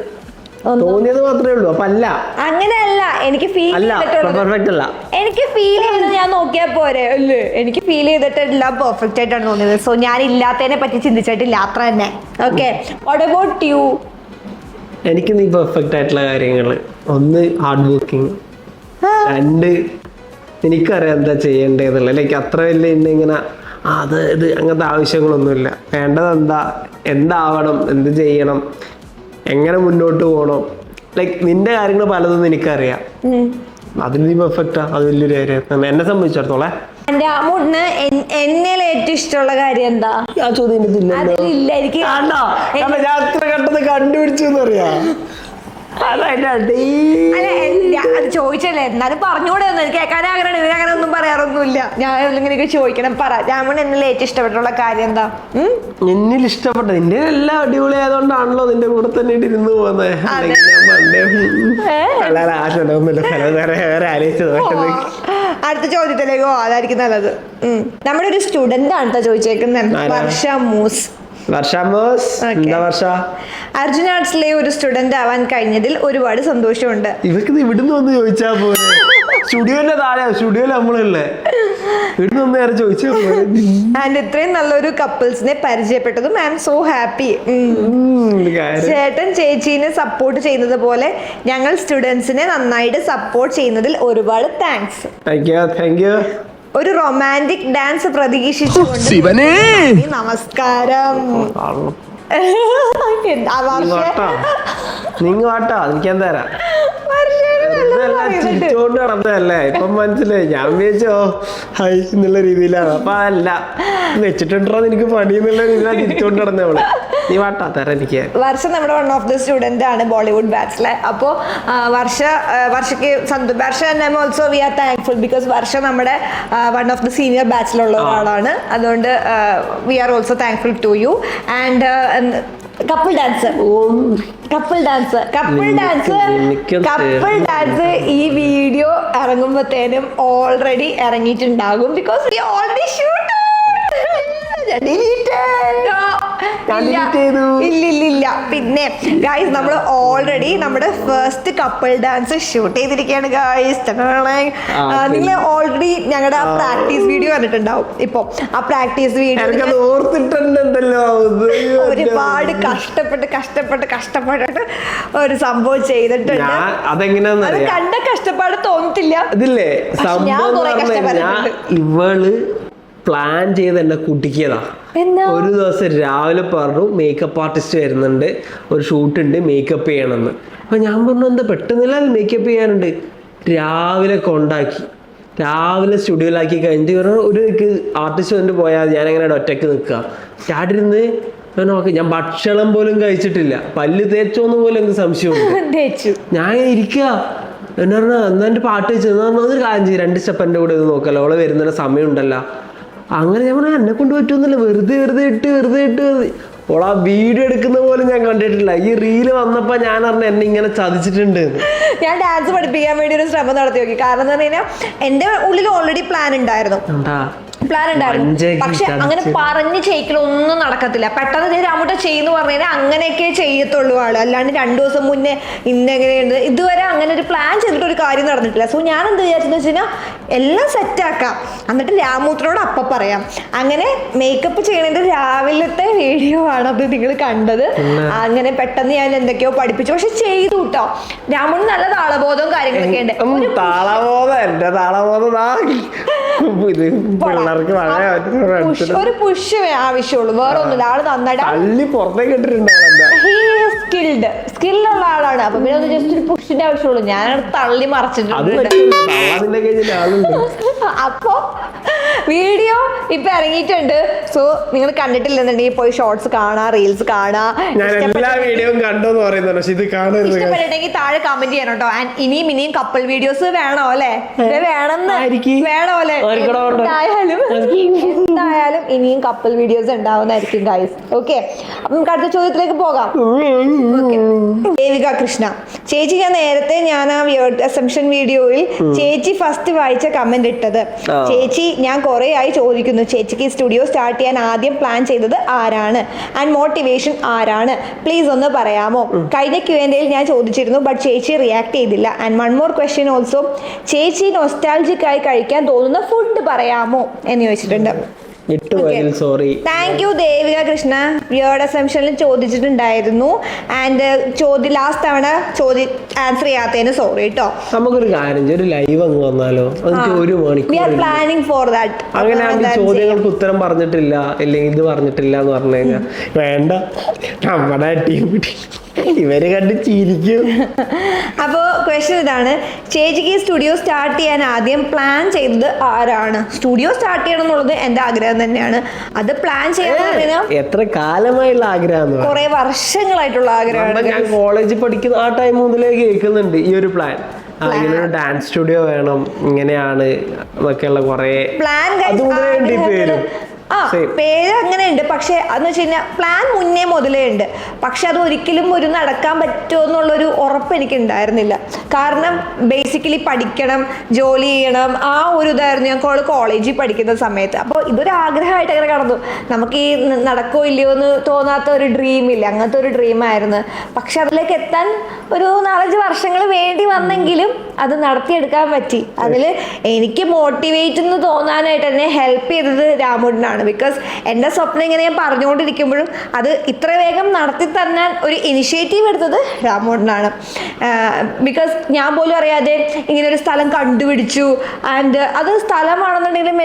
തോന്നിയത് മാത്രമേ ഉള്ളൂ, അപ്പൊ അല്ല അങ്ങനെയല്ല. എനിക്ക് ഫീൽ ചെയ്തത് ഞാൻ നോക്കിയാ പോരെ അല്ലേ? എനിക്ക് ഫീൽ ചെയ്തിട്ട് എല്ലാം പെർഫെക്റ്റ് ആയിട്ടാണ് തോന്നിയത്. സോ ഞാൻ ഇല്ലാത്തതിനെ പറ്റി ചിന്തിച്ചിട്ടില്ല, അത്ര തന്നെ. Okay, what about you? എനിക്ക് നീ പെർഫെക്റ്റ് ആയിട്ടുള്ള കാര്യങ്ങള്, ഒന്ന് ഹാർഡ് വർക്കിംഗ്, രണ്ട് എനിക്കറിയാം എന്താ ചെയ്യേണ്ടതെന്നുള്ള, ലൈക്ക് അത്ര വലിയ ഇങ്ങനെ ഇത് അങ്ങനത്തെ ആവശ്യങ്ങളൊന്നുമില്ല. വേണ്ടത് എന്താവണം, എന്ത് ചെയ്യണം, എങ്ങനെ മുന്നോട്ട് പോകണം, ലൈക്ക് നിന്റെ കാര്യങ്ങൾ പലതും എനിക്കറിയാം. അതിന് നീ പെർഫെക്റ്റാ, അത് വലിയൊരു കാര്യം എന്നെ സംബന്ധിച്ചിടത്തോളം. എന്നെ ഏറ്റവും ഇഷ്ടമുള്ള കാര്യം എന്താ? ആ ചോദ്യം കണ്ടുപിടിച്ചു അറിയാം. അത് ചോദിച്ചല്ലേ, എന്നാലും പറഞ്ഞുകൂടെ ഒന്ന്. എനിക്ക് കേൾക്കാനേ ആഗ്രഹമാണ്. ഇതിന് അങ്ങനെ ഒന്നും പറയാറൊന്നുമില്ല. ഞാൻ ഇങ്ങനെയൊക്കെ ചോദിക്കണം. പറ രാമൻ, എന്നിൽ ഏറ്റവും ഇഷ്ടപ്പെട്ടുള്ള കാര്യം എന്താ? എന്നിൽ ഇഷ്ടപ്പെട്ട നിന്റെ എല്ലാം അടിപൊളി ആയതുകൊണ്ടാണല്ലോ നിന്റെ കൂടെ തന്നെ ഇരുന്ന് പോകുന്നത്. അടുത്ത ചോദ്യത്തിലേക്കോ? അതായിരിക്കും നല്ലത്. നമ്മുടെ ഒരു സ്റ്റുഡന്റ് ആണ് ചോദിച്ചേക്കുന്നത്, വർഷ മൂസ്. അർജുൻ ആർട്സിലെ ഒരു സ്റ്റുഡന്റ് ആവാൻ കഴിഞ്ഞതിൽ ഒരുപാട് സന്തോഷമുണ്ട്. ഇവർക്ക് ഇവിടുന്ന് വന്ന് ചോദിച്ചാ പോലെ, സ്റ്റുഡിയോന്റെ താഴെ, സ്റ്റുഡിയോയിൽ നമ്മളല്ലേ, ഇവിടുന്ന് ഒന്ന് നേരെ ചോദിച്ചാ പോലെ. ആൻഡ് ഇത്രയും നല്ലൊരു കപ്പിൾസിനെ പരിചയപ്പെട്ടതും ഐ ആം സോ ഹാപ്പി. ചേട്ടൻ ചേച്ചീനെ സപ്പോർട്ട് ചെയ്യുന്നത് പോലെ ഞങ്ങൾ സ്റ്റുഡൻസിനെ നന്നായിട്ട് സപ്പോർട്ട് ചെയ്യുന്നതിൽ ഒരുപാട് താങ്ക്സ്. Thank you. ഒരു റൊമാൻറ്റിക് ഡാൻസ് പ്രതീക്ഷിച്ചുകൊണ്ട് നമസ്കാരം. നിങ്ങൾ വാട്ടാ, എനിക്കെന്താ ചിരിച്ചോണ്ട് നടന്നതല്ലേ ഇപ്പം മനസ്സിലായി. ഞാൻ വിചാരിച്ചോ ഹൈ എന്നുള്ള രീതിയിലാണ്. അപ്പൊ അതല്ല വെച്ചിട്ടുണ്ടോ എനിക്ക് പണി എന്നുള്ള രീതിയിലാണ് ചിരിച്ചോണ്ട് നടന്നവള്. നീ വാട്ടാ തരാം എനിക്ക്. വർഷ നമ്മുടെ വൺ ഓഫ് ദ സ്റ്റുഡന്റ് ആണ് ബോളിവുഡ് ബാച്ചിലെ. അപ്പോൾ വർഷയ്ക്ക് Varsha and also we are thankful because Varsha നമ്മുടെ വൺ ഓഫ് ദ സീനിയർ ബാച്ചിലുള്ള ഒരാളാണ്. അതുകൊണ്ട് we are also thankful to you. And couple dance ഈ വീഡിയോ ഇറങ്ങുമ്പോഴത്തേനും ഓൾറെഡി ഇറങ്ങിയിട്ടുണ്ടാകും ബിക്കോസ് വി ഓൾറെഡി ഷൂട്ട്. ഇല്ല പിന്നെ ഗായ്സ് നമ്മൾ ഓൾറെഡി നമ്മുടെ ഫസ്റ്റ് കപ്പിൾ ഡാൻസ് ഷൂട്ട് ചെയ്തിരിക്കുകയാണ് ഗായ്സ്. നിങ്ങൾ ഓൾറെഡി ഞങ്ങളുടെ ആ പ്രാക്ടീസ് വീഡിയോ കണ്ടിട്ടുണ്ടാവും. ഇപ്പൊ ആ പ്രാക്ടീസ് വീഡിയോ ഒരുപാട് കഷ്ടപ്പെട്ടിട്ട് ഒരു സംഭവം ചെയ്തിട്ടുണ്ട്. അത് കണ്ട കഷ്ടപ്പാട് തോന്നത്തില്ല. ഞാൻ കുറെ കഷ്ടപ്പെട്ടിട്ടുണ്ട്. ഇവള് പ്ലാൻ ചെയ്ത് എന്നെ കുട്ടിക്കതാ. ഒരു ദിവസം രാവിലെ പറഞ്ഞു മേക്കപ്പ് ആർട്ടിസ്റ്റ് വരുന്നുണ്ട്, ഒരു ഷൂട്ട് ഉണ്ട്, മേക്കപ്പ് ചെയ്യണമെന്ന്. അപ്പൊ ഞാൻ പറഞ്ഞു എന്താ പെട്ടെന്നില്ല മേക്കപ്പ് ചെയ്യാനുണ്ട്. രാവിലെ കൊണ്ടാക്കി, രാവിലെ സ്റ്റുഡിയോയിലാക്കി കഴിഞ്ഞിട്ട് പറഞ്ഞു ഒരു ആർട്ടിസ്റ്റ് വന്നിട്ട് പോയാൽ ഞാൻ എങ്ങനെ ഒറ്റയ്ക്ക് നിൽക്കുക. ചാടിരുന്ന് നോക്കി ഞാൻ ഭക്ഷണം പോലും കഴിച്ചിട്ടില്ല. പല്ല് തേച്ചോന്ന് പോലും എനിക്ക് സംശയമുണ്ട്. ഞാൻ ഇരിക്കുക എന്നു പറഞ്ഞാൽ എന്നാ എൻ്റെ പാട്ട് വെച്ചെന്ന് പറഞ്ഞാൽ ഒരു കാര്യം ചെയ്യും 2 സ്റ്റെപ്പ് എൻ്റെ കൂടെ ഇത് നോക്കല്ലോ, അവളെ വരുന്നതിന് സമയം ഉണ്ടല്ലോ. അങ്ങനെ ഞാൻ പറഞ്ഞാൽ എന്നെ കൊണ്ട് പറ്റുമെന്നില്ല. വെറുതെ ഇട്ട് ഓളാ വീഡിയോ എടുക്കുന്ന പോലും ഞാൻ കണ്ടിട്ടില്ല. ഈ റീല് വന്നപ്പോ ഞാൻ അറിഞ്ഞ എന്നെ ഇങ്ങനെ ചതിച്ചിട്ടുണ്ട്. ഞാൻ ഡാൻസ് പഠിപ്പിക്കാൻ വേണ്ടി ഒരു ശ്രമം നടത്തി നോക്കി. കാരണം എന്ന് പറഞ്ഞു കഴിഞ്ഞാൽ എന്റെ ഉള്ളിൽ ഓൾറെഡി പ്ലാൻ ഉണ്ടായിരുന്നു. പക്ഷെ അങ്ങനെ പറഞ്ഞ് ചെയ്യിക്കലൊന്നും നടക്കത്തില്ല. പെട്ടെന്ന് രാമുട്ട ചെയ്യുന്നു പറഞ്ഞു കഴിഞ്ഞാൽ അങ്ങനെയൊക്കെ ചെയ്യത്തുള്ളൂ ആള്. അല്ലാണ്ട് 2 ദിവസം മുന്നേ ഇന്നെങ്ങനെയുണ്ട് ഇതുവരെ അങ്ങനെ ഒരു പ്ലാൻ ചെയ്തിട്ട് ഒരു കാര്യം നടന്നിട്ടില്ല. സോ ഞാൻ എന്ത് വിചാരിച്ചെന്ന് വെച്ച് കഴിഞ്ഞാൽ എല്ലാം സെറ്റാക്കാം, എന്നിട്ട് രാമൂത്രനോട് അപ്പം പറയാം. അങ്ങനെ മേക്കപ്പ് ചെയ്യണതിന്റെ രാവിലത്തെ വീഡിയോ ആണ് അത് നിങ്ങൾ കണ്ടത്. അങ്ങനെ പെട്ടെന്ന് ഞാൻ എന്തൊക്കെയോ പഠിപ്പിച്ചു, പക്ഷെ ചെയ്തു കേട്ടോ. രാമുന് നല്ല താളബോധവും കാര്യങ്ങളൊക്കെ ഉണ്ട്. ഒരു പുഷ് ആവശ്യമുള്ളൂ, വേറെ ഒന്നുമില്ല. ആള് നന്നായിട്ട് സ്കില്ലുള്ള ആളാണ്. അപ്പൊ പിന്നെ ഒന്ന് ജസ്റ്റ് ഒരു പുഷിന്റെ ആവശ്യമുള്ളൂ. ഞാൻ തള്ളി മറിച്ചിട്ടുണ്ട്. അപ്പൊ വീഡിയോ ഇപ്പൊ ഇറങ്ങിയിട്ടുണ്ട്. സോ നിങ്ങൾ കണ്ടിട്ടില്ലെന്നുണ്ടെങ്കിൽ പോയി ഷോർട്സ് കാണാ, റീൽസ് കാണാ. ഇഷ്ടപ്പെട്ടിട്ടുണ്ടെങ്കിൽ താഴെ കമന്റ് ചെയ്യണം കേട്ടോ. ആൻഡ് ഇനിയും കപ്പിൾ വീഡിയോസ് വേണോ അല്ലെ? വേണോ അല്ലെ? എന്തായാലും ഇനിയും കപ്പിൾ വീഡിയോസ് ഉണ്ടാവുന്നതായിരിക്കും ഗൈസ്. ഓക്കെ, അപ്പൊ നമുക്ക് അടുത്ത ചോദ്യത്തിലേക്ക് പോകാം. ദേവിക കൃഷ്ണ ചേച്ചി, ഞാൻ ആ അസംഷൻ വീഡിയോയിൽ ചേച്ചി ഫസ്റ്റ് വായിച്ച കമന്റ് ഇട്ടത്. ചേച്ചി, ഞാൻ കുറെ ആയി ചോദിക്കുന്നു, ചേച്ചിക്ക് സ്റ്റുഡിയോ സ്റ്റാർട്ട് ചെയ്യാൻ ആദ്യം പ്ലാൻ ചെയ്തത് ആരാണ് ആൻഡ് മോട്ടിവേഷൻ ആരാണ്? പ്ലീസ് ഒന്ന് പറയാമോ? കഴിഞ്ഞ Q&A ഞാൻ ചോദിച്ചിരുന്നു, ബട്ട് ചേച്ചി റിയാക്ട് ചെയ്തില്ല. And one more question also, ചേച്ചി നൊസ്റ്റാൾജിക് ആയി കഴിക്കാൻ തോന്നുന്ന ഫുഡ് പറയാമോ എന്ന് ചോദിച്ചിട്ടുണ്ട്. Thank you Devika Krishna. Weird അസംഷനിൽ ചോദിച്ചിട്ടുണ്ടായിരുന്നു. ആൻഡ് ലാസ്റ്റ് തവണ ആൻസർ ചെയ്യാത്തതിന് സോറി കേട്ടോ. നമുക്കൊരു കാര്യം, ഒരു ലൈവ് അങ്ങ് വന്നാലോ? We are planning for that. അങ്ങനെ ചോദ്യങ്ങൾക്ക് ഉത്തരം പറഞ്ഞിട്ടില്ല അല്ലെങ്കിൽ ഇത് പറഞ്ഞിട്ടില്ല എന്ന് പറഞ്ഞു കഴിഞ്ഞാൽ വേണ്ട, നമ്മുടെ ടീം ഇവര് കണ്ട് ചിരിക്കും. അപ്പോ ക്വസ്റ്റ്യൻ ഇതാണ്, ചേച്ചിക്ക് സ്റ്റുഡിയോ സ്റ്റാർട്ട് ചെയ്യാൻ ആദ്യം പ്ലാൻ ചെയ്തത് ആരാണ്? സ്റ്റുഡിയോ സ്റ്റാർട്ട് ചെയ്യണം എന്നുള്ളത് എന്റെ ആഗ്രഹം തന്നെയാണ്. അത് പ്ലാൻ ചെയ്യാൻ എത്ര കാലമായുള്ള ആഗ്രഹം, കുറെ വർഷങ്ങളായിട്ടുള്ള ആഗ്രഹമാണ്. ഞാൻ കോളേജിൽ പഠിക്കുന്ന ആ ടൈം മുതലേ കേൾക്കുന്നുണ്ട് ഈ ഒരു പ്ലാൻ. ഇങ്ങനെ ഒരു ഡാൻസ് സ്റ്റുഡിയോ വേണം, ഇങ്ങനെയാണ് എന്നൊക്കെയുള്ള കുറെ പ്ലാൻ. പേര് അങ്ങനെ ഉണ്ട്. പക്ഷെ അതെന്ന് വെച്ച് കഴിഞ്ഞാൽ പ്ലാൻ മുന്നേ മുതലേ ഉണ്ട്. പക്ഷെ അത് ഒരിക്കലും ഒരു നടക്കാൻ പറ്റുമോ എന്നുള്ളൊരു ഉറപ്പ് എനിക്ക് ഉണ്ടായിരുന്നില്ല. കാരണം ബേസിക്കലി പഠിക്കണം, ജോലി ചെയ്യണം, ആ ഒരു ഇതായിരുന്നു ഞാൻ കോളേജിൽ പഠിക്കുന്ന സമയത്ത്. അപ്പോൾ ഇതൊരു ആഗ്രഹമായിട്ട് അങ്ങനെ കടന്നു. നമുക്ക് ഈ നടക്കോ ഇല്ലയോ എന്ന് തോന്നാത്ത ഒരു ഡ്രീമില്ല, അങ്ങനത്തെ ഒരു ഡ്രീമായിരുന്നു. പക്ഷെ അതിലേക്ക് എത്താൻ ഒരു 4-5 വർഷങ്ങൾ വേണ്ടി വന്നെങ്കിലും അത് നടത്തിയെടുക്കാൻ പറ്റി. അതിൽ എനിക്ക് മോട്ടിവേറ്റ് എന്ന് തോന്നാനായിട്ട് എന്നെ ഹെൽപ്പ് ചെയ്തത് രാമുണ്ണാണ്. രാമോട്ടനാണ്. ബിക്കോസ് എൻ്റെ സ്വപ്നം ഇങ്ങനെ ഞാൻ പറഞ്ഞുകൊണ്ടിരിക്കുമ്പോഴും അത് ഇത്ര വേഗം നടത്തി തരാൻ ഒരു ഇനിഷ്യേറ്റീവ് എടുത്തത് രാമോട്ടനാണ്. ബിക്കോസ് ഞാൻ പോലും അറിയാതെ ഇങ്ങനെ ഒരു സ്ഥലം കണ്ടുപിടിച്ചു. ആൻഡ് അത് സ്ഥലമാണെന്നുണ്ടെങ്കിലും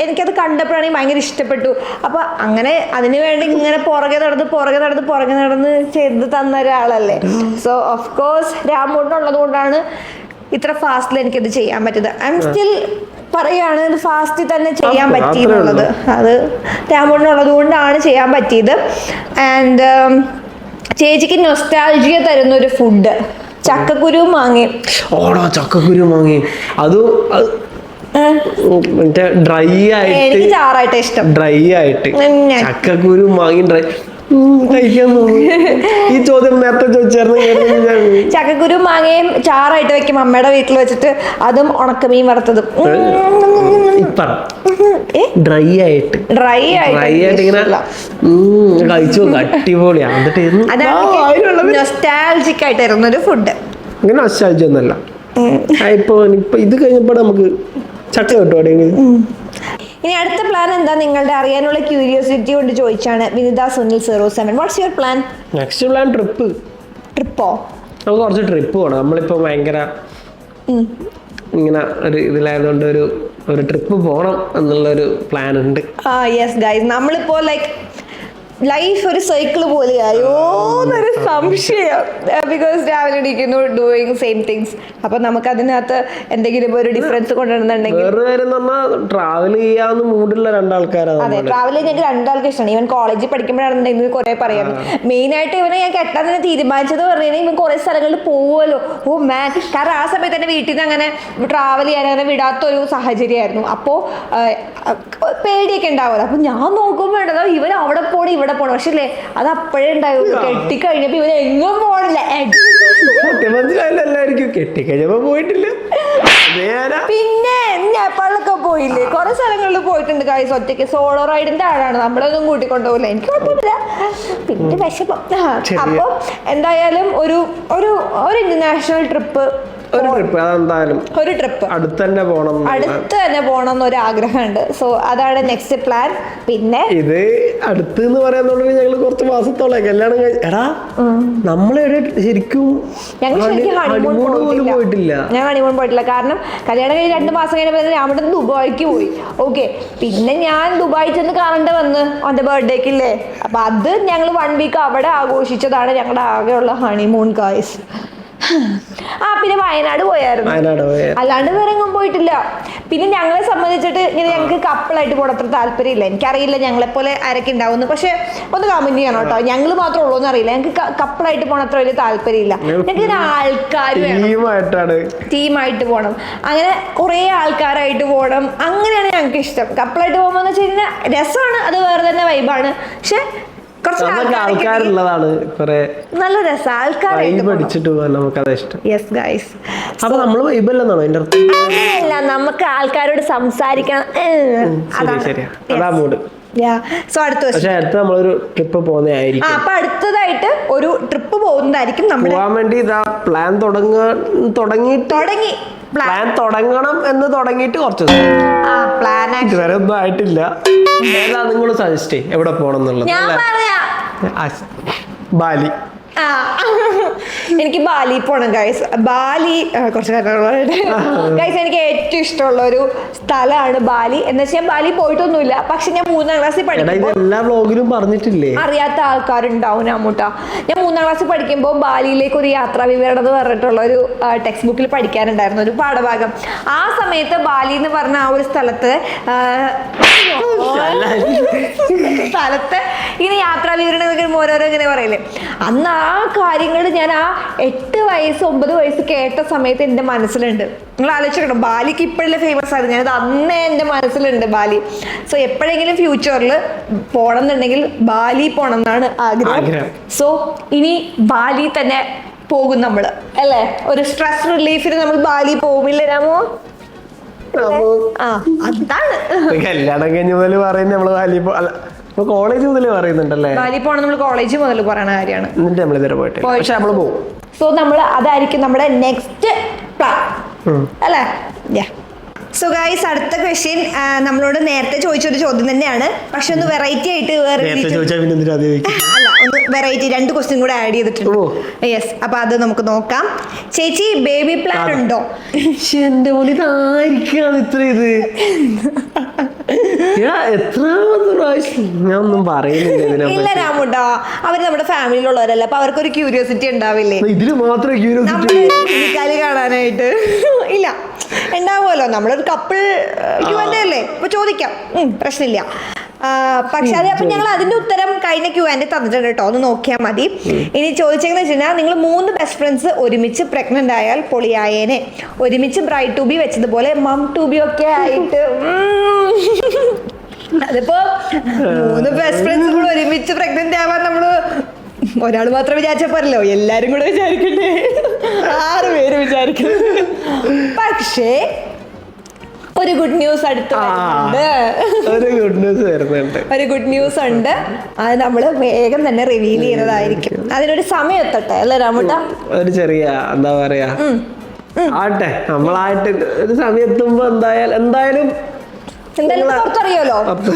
എനിക്കത് കണ്ടപ്പോഴാണെങ്കിൽ ഭയങ്കര ഇഷ്ടപ്പെട്ടു. അപ്പോൾ അങ്ങനെ അതിന് വേണ്ടി ഇങ്ങനെ പുറകെ നടന്ന് ചെയ്ത് തന്ന ഒരാളല്ലേ. സോ ഓഫ് കോഴ്സ് രാമോട്ടനുള്ളത് കൊണ്ടാണ് ഇത്ര ഫാസ്റ്റിൽ എനിക്കത് ചെയ്യാൻ പറ്റുന്നത്. ഐ എം സ്റ്റിൽ പറയാണ് ഫാസ്റ്റിൽ തന്നെ ചെയ്യാൻ പറ്റിയെന്നുള്ളത്. അത് രാമോട്ടനുള്ളത് കൊണ്ടാണ് ചെയ്യാൻ പറ്റിയത്. ആൻഡ് ചേച്ചിക്ക് നൊസ്റ്റാൾജിയ തരുന്നൊരു ഫുഡ് ചക്കക്കുരു മാങ്ങയും. ഓടാ ചക്കക്കുരു മാങ്ങയും അതും മറ്റേ ഡ്രൈ ആയിട്ട്, എനിക്ക് ചാറായിട്ട് ഇഷ്ടം. ഡ്രൈ ആയിട്ട് ചക്കക്കുരു മാങ്ങി ഡ്രൈ കഴിക്കാൻ തോന്നുന്നു. ഈ ചോദ്യം നേരത്തെ ചോദിച്ചായിരുന്നു. ചക്കക്കുരു മാങ്ങയും ചാറായിട്ട് വെക്കും അമ്മയുടെ വീട്ടിൽ വെച്ചിട്ട്. അതും ഉണക്കമീൻ വറുത്തതും ഡ്രൈ ആയിട്ട് ഇങ്ങനെ കഴിച്ചു അടിപൊളിയാ. നൊസ്റ്റാൾജിക് ആയിട്ടായിരുന്നു ഒരു ഫുഡ്. അങ്ങനെ നൊസ്റ്റാൾജിയ ഒന്നല്ല. ഇപ്പൊ ഇത് കഴിഞ്ഞപ്പോ നമുക്ക് ചക്ക കിട്ടും. ഇനി അടുത്ത പ്ലാൻ എന്താ നിങ്ങളുടെ അറിയാനുള്ള ക്യൂരിയോസിറ്റി കൊണ്ട് ചോദിച്ചാണ്. Vinitha Sunil 07, what's your plan? Next plan ട്രിപ്പോ നമുക്ക് കുറച്ച് ട്രിപ്പ് പോകണം. നമ്മളിപ്പോ ഭയങ്കര ഇങ്ങനെ ഒരു ഇതിലായതുകൊണ്ട് ഒരു ട്രിപ്പ് പോകണം എന്നുള്ളൊരു പ്ലാൻ ഉണ്ട്. യെസ് ഗൈസ്, നമ്മളിപ്പോ ലൈഫ് ഒരു സൈക്കിൾ പോലെയായോ എന്നൊരു സംശയം. ബിക്കോസ് രാവിലെ ഇരിക്കുന്നു ഡൂയിങ് സെയിം തിങ്സ്. അപ്പൊ നമുക്ക് അതിനകത്ത് എന്തെങ്കിലും ഒരു ഡിഫറൻസ് കൊണ്ടുവരുന്നുണ്ടെങ്കിൽ ട്രാവൽ ചെയ്യാന്ന് മൂടുള്ള രണ്ടാൾക്കാരാണ്. അതെ, ട്രാവൽ ഞങ്ങൾക്ക് രണ്ടാൾക്ക് ഇഷ്ടമാണ്. ഇവൻ കോളേജിൽ പഠിക്കുമ്പോഴാണെന്നുണ്ടെങ്കിൽ കുറെ പറയാം. മെയിൻ ആയിട്ട് ഇവനെ ഞാൻ കെട്ടാൻ തന്നെ തീരുമാനിച്ചത് പറഞ്ഞാൽ ഇവൻ കുറെ സ്ഥലങ്ങളിൽ പോവുമല്ലോ. ഓ മാൻ, കാരണം ആ സമയത്ത് എന്റെ വീട്ടിൽ നിന്ന് അങ്ങനെ ട്രാവൽ ചെയ്യാൻ അങ്ങനെ വിടാത്തൊരു സാഹചര്യമായിരുന്നു. അപ്പോൾ പേടിയൊക്കെ ഉണ്ടാവുമല്ലോ. അപ്പൊ ഞാൻ നോക്കുമ്പോൾ ഇവൻ അവിടെ പോണം ഇവിടെ പോണം. പക്ഷേ അല്ലേ അത് അപ്പോഴേ ഉണ്ടാവുള്ളൂ. കെട്ടിക്കഴിഞ്ഞപ്പോ ഇവന് എങ്ങും പോണില്ല. എല്ലാവർക്കും കെട്ടിക്കഴിഞ്ഞപ്പോ പോയിട്ടില്ല. പിന്നെ നേപ്പാളിലൊക്കെ പോയില്ലേ, കുറെ സ്ഥലങ്ങളിൽ പോയിട്ടുണ്ട്. ഗൈസ് ഒറ്റയ്ക്ക് സോളോ റൈഡിന്റെ ആളാണ്. നമ്മളൊന്നും കൂട്ടിക്കൊണ്ടുപോകില്ല, എനിക്ക് കുഴപ്പമില്ല. പിന്നെ വിശപ്പം. അപ്പൊ എന്തായാലും ഒരു ഇന്റർനാഷണൽ ട്രിപ്പ്, ഒരു ട്രിപ്പ് അടുത്ത് തന്നെ പോണം എന്നൊരു ആഗ്രഹമുണ്ട്. സോ അതാണ് നെക്സ്റ്റ് പ്ലാൻ. പിന്നെ ഇത് അടുത്ത് എന്ന് പറയാന്നുണ്ടെങ്കിൽ ഞങ്ങള് കുറച്ച് മാസത്തോളം കല്യാണം എടാ നമ്മളെവിടെ ശരിക്കും ഹണിമൂൺ പോയിട്ടില്ല. ഞാൻ ഹണിമൂൺ പോയിട്ടില്ല. കാരണം കല്യാണം കഴിഞ്ഞ് 2 മാസം കഴിഞ്ഞപ്പോൾ രാമൻ ദുബായിക്ക് പോയി. ഓക്കെ, പിന്നെ ഞാൻ ദുബായി ചെന്ന് കാണേണ്ട വന്ന് അവന്റെ ബർത്ത്ഡേക്കില്ലേ. അപ്പൊ അത് ഞങ്ങൾ 1 വീക്ക് അവിടെ ആഘോഷിച്ചതാണ് ഞങ്ങളുടെ ആകെയുള്ള ഹണിമൂൺ ഗായ്സ്. പിന്നെ വയനാട് പോയായിരുന്നു, അല്ലാണ്ട് വേറെ എങ്ങും പോയിട്ടില്ല. പിന്നെ ഞങ്ങളെ സംബന്ധിച്ചിട്ട് ഇങ്ങനെ ഞങ്ങൾക്ക് കപ്പിളായിട്ട് പോകണം അത്ര താല്പര്യമില്ല. എനിക്കറിയില്ല ഞങ്ങളെപ്പോലെ ആരൊക്കെ ഉണ്ടാവുന്നു. പക്ഷെ ഒന്ന് കമന്റ് ചെയ്യണം കേട്ടോ, ഞങ്ങൾ മാത്രമേ ഉള്ളൂ എന്ന് അറിയില്ല. ഞങ്ങൾക്ക് കപ്പിളായിട്ട് പോകണം അത്ര വലിയ താല്പര്യമില്ല. ഞങ്ങൾക്ക് ആൾക്കാർ ടീമായിട്ട് പോകണം, അങ്ങനെ കുറെ ആൾക്കാരായിട്ട് പോകണം. അങ്ങനെയാണ് ഞങ്ങൾക്ക് ഇഷ്ടം. കപ്പിളായിട്ട് പോകുമ്പോൾ എന്ന് വെച്ച് കഴിഞ്ഞാൽ രസമാണ്, അത് വേറെ തന്നെ വൈബാണ്. പക്ഷെ ആൾക്കാരുള്ളതാണ് നല്ല രസം. ആൾക്കാരായിട്ട് നമുക്ക് ആൾക്കാരോട് സംസാരിക്കണം. അപ്പൊ അടുത്തതായിട്ട് ഒരു ട്രിപ്പ് പോകുന്നതായിരിക്കും. പ്ലാൻ തുടങ്ങണം എന്ന് തുടങ്ങിയിട്ട് കുറച്ച് ഇതുവരെ ഒന്നും ആയിട്ടില്ല. ഏതാ നിങ്ങൾ സജസ്റ്റ് ചെയ്യും എവിടെ പോകണം എന്നുള്ളത്? ബാലി. എനിക്ക് ബാലി പോണം ഗൈസ്. ബാലി കുറച്ച് ഗൈസ് എനിക്ക് ഏറ്റവും ഇഷ്ടമുള്ള ഒരു സ്ഥലമാണ് ബാലി. എന്ന് വെച്ചാൽ ബാലി പോയിട്ടൊന്നുമില്ല. പക്ഷെ ഞാൻ 3ാം ക്ലാസ്സിൽ പഠിക്കുമ്പോൾ അറിയാത്ത ആൾക്കാരുണ്ടാവും രാമൂട്ടാ. ഞാൻ 3ാം ക്ലാസ്സിൽ പഠിക്കുമ്പോൾ ബാലിയിലേക്ക് ഒരു യാത്രാ വിവരണം എന്ന് പറഞ്ഞിട്ടുള്ള ഒരു ടെക്സ്റ്റ് ബുക്കിൽ പഠിക്കാനുണ്ടായിരുന്നു ഒരു പാഠഭാഗം. ആ സമയത്ത് ബാലി എന്ന് പറഞ്ഞ ആ ഒരു സ്ഥലത്ത് ഇങ്ങനെ യാത്രാ വിവരണം ഓരോരോ ഇങ്ങനെ പറയില്ലേ. അന്ന് ആ കാര്യങ്ങൾ ഞാൻ ആ 8 വയസ്സ് 9 വയസ്സ് കേട്ട സമയത്ത് എൻ്റെ മനസ്സിലുണ്ട്. നിങ്ങൾ ആലോചിക്കണം, ബാലിക്ക് ഇപ്പോഴല്ലേ ഫേമസ് ആയത്. ഞാനത് അന്നേ എൻ്റെ മനസ്സിലുണ്ട് ബാലി. സോ എപ്പോഴെങ്കിലും ഫ്യൂച്ചറിൽ പോകണം എന്നുണ്ടെങ്കിൽ ബാലി പോകണം എന്നാണ് ആഗ്രഹം. സോ ഇനി ബാലി തന്നെ പോകും നമ്മള്, അല്ലേ? ഒരു സ്ട്രെസ് റിലീഫിന് നമ്മൾ ബാലി പോകുമില്ലേ രാമോ? അതാണ് കല്യാണം കഴിഞ്ഞ മുതൽ പറയുന്നത് നമ്മള് ബാലി കോളേജ് മുതൽ പറയുന്നുണ്ടല്ലേ. ബാലി പോണം നമ്മൾ കോളേജ് മുതൽ പറയുന്ന കാര്യമാണ്. എന്നിട്ട് നമ്മൾ ഇതുവരെ പോയിട്ട് പക്ഷെ നമ്മള് പോകും. സോ നമ്മൾ അതായിരിക്കും നമ്മുടെ നെക്സ്റ്റ് പ്ലാൻ, അല്ലേ? സോ ഗൈസ്, അടുത്ത ക്വസ്റ്റ്യൻ നമ്മളോട് നേരത്തെ ചോദിച്ചൊരു ചോദ്യം തന്നെയാണ്, പക്ഷെ ഒന്ന് വെറൈറ്റി ആയിട്ട് വേറെ അല്ല, ഒന്ന് വെറൈറ്റി 2 ക്വസ്റ്റ്യൻ കൂടെ ആഡ് ചെയ്തിട്ടുണ്ട്. യെസ്, അപ്പൊ അത് നമുക്ക് നോക്കാം. ചേച്ചി, ബേബി പ്ലാൻ ഉണ്ടോ? എന്റെ പോലെ ഇതായിരിക്കാണ് ഇത്ര ഇത് എത്രാമത്തെ പ്രാവശ്യം ഞാൻ ഒന്നും പറയുന്നില്ല. ഇല്ല രാമുണ്ടാ, അവര് നമ്മുടെ ഫാമിലിയിലുള്ളവരല്ല, അപ്പൊ അവർക്കൊരു ക്യൂരിയോസിറ്റി ഉണ്ടാവില്ലേ ഇതില് മാത്രമേ ക്യൂരിയോസിറ്റി കാണാനായിട്ട്? ഇല്ല, ഉണ്ടാവുമല്ലോ, നമ്മളൊരു കപ്പിൾ Q&A അല്ലേ, അപ്പൊ ചോദിക്കാം, പ്രശ്നമില്ല. പക്ഷെ അത് അപ്പൊ ഞങ്ങൾ അതിന്റെ ഉത്തരം കഴിഞ്ഞ Q&A തന്നിട്ടുണ്ട് കേട്ടോ, ഒന്ന് നോക്കിയാൽ മതി. ഇനി ചോദിച്ചെന്ന് വെച്ചാൽ, നിങ്ങൾ 3 ബെസ്റ്റ് ഫ്രണ്ട്സ് ഒരുമിച്ച് പ്രഗ്നന്റ് ആയാൽ പൊളിയായേനെ, ഒരുമിച്ച് ബ്രൈഡ് ടു ബി വെച്ചതുപോലെ മം ടു ബി ഒക്കെ ആയിട്ട്. അതിപ്പോ 3 ബെസ്റ്റ് ഫ്രണ്ട്സ് കൂടെ ഒരുമിച്ച് പ്രഗ്നന്റ് ആവാൻ നമ്മള് ഒരാൾ മാത്രം വിചാരിച്ചാൽ പോരല്ലോ, എല്ലാരും കൂടെ വിചാരിക്കണ്ടേ? 6 പേര് വിചാരിക്കുന്നു. പക്ഷേ ഒരു ഗുഡ് ന്യൂസ് അടുത്ത് ഒരു ഗുഡ് ന്യൂസ് ഉണ്ട്. അത് നമ്മള് വേഗം തന്നെ റിവീൽ ചെയ്യുന്നതായിരിക്കും. അതിനൊരു സമയം എത്തട്ടെ അല്ലേ രാമുട്ട? ഒരു ചെറിയ എന്താ പറയാ ആട്ടെ, നമ്മളായിട്ട് ഒരു സമയം എത്തുമ്പോ എന്തായാലും പുറത്തറിയാലോ. അപ്പൊ